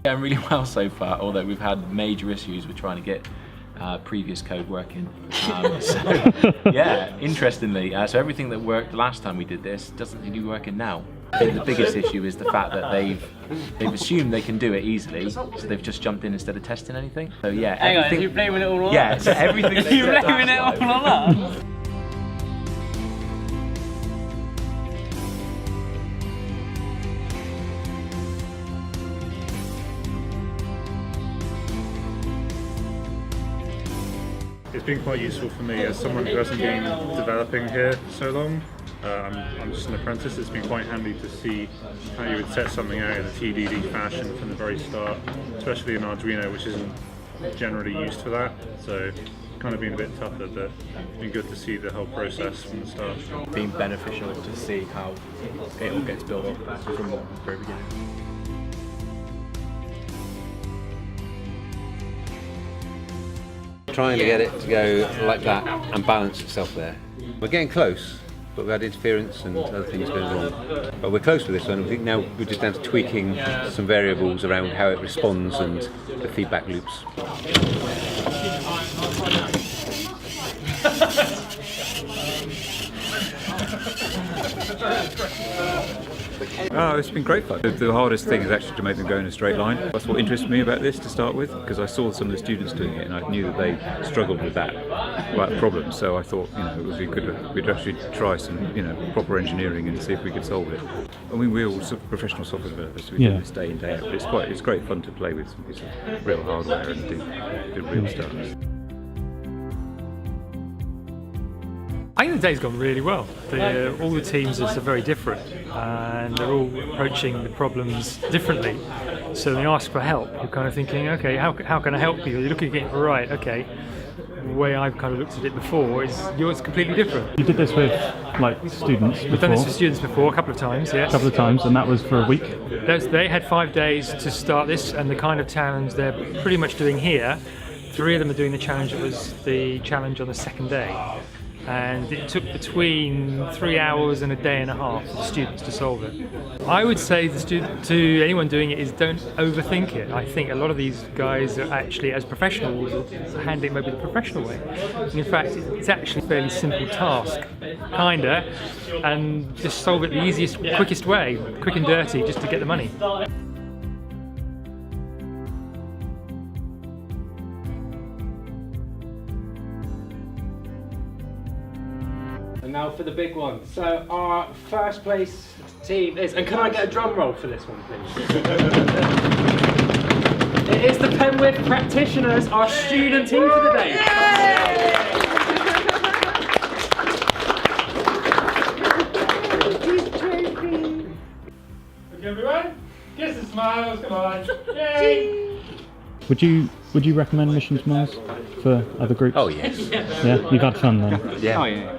Going really well so far, although we've had major issues with trying to get previous code working. So yeah, interestingly, so everything that worked last time we did this doesn't seem to be working now. The biggest issue is the fact that they've assumed they can do it easily, so they've just jumped in instead of testing anything. So yeah, hang on, you're blaming it all on that? Yeah, so everything. You're blaming it all on that? It's been quite useful for me as someone who hasn't been developing here for so long. I'm just an apprentice. It's been quite handy to see how you would set something out in a TDD fashion from the very start, especially in Arduino, which isn't generally used for that. So kind of been a bit tougher, but it's been good to see the whole process from the start. It's been beneficial to see how it all gets built up from the very beginning. Trying to get it to go like that and balance itself there. We're getting close, but we had interference and other things going wrong. But we're close with this one. I think now we're just down to tweaking some variables around how it responds and the feedback loops. Oh, it's been great fun. The hardest thing is actually to make them go in a straight line. That's what interested me about this to start with, because I saw some of the students doing it and I knew that they struggled with that problem. So I thought, it would be good. We'd actually try some, proper engineering and see if we could solve it. I mean, we're all sort of professional software developers. We do this day in, day out. But it's great fun to play with some piece of real hardware and do real stuff. I think the day's gone really well. All the teams are very different and they're all approaching the problems differently. So they ask for help. You're kind of thinking, okay, how can I help you? You're looking at it, right, okay. The way I've kind of looked at it before is yours completely different. You did this with students before? We've done this with students before, a couple of times, yes. A couple of times, and that was for a week? They had 5 days to start this, and the kind of challenge they're pretty much doing here, 3 of them are doing the challenge that was the challenge on the second day. And it took between 3 hours and a day and a half for the students to solve it. I would say to anyone doing it is don't overthink it. I think a lot of these guys are actually, as professionals, handling it maybe the professional way. And in fact, it's actually a fairly simple task, kinda, and just solve it the easiest, quickest way, quick and dirty, just to get the money. And now for the big one. So our first place team is, and can I get a drum roll for this one, please? It is the Penwith Practitioners, our student team for the day. Okay, everyone, kiss and smiles, come on. Yay! Would you recommend Mission Smiles for other groups? Oh yes. Yeah, you've had fun then? Yeah. Oh yeah.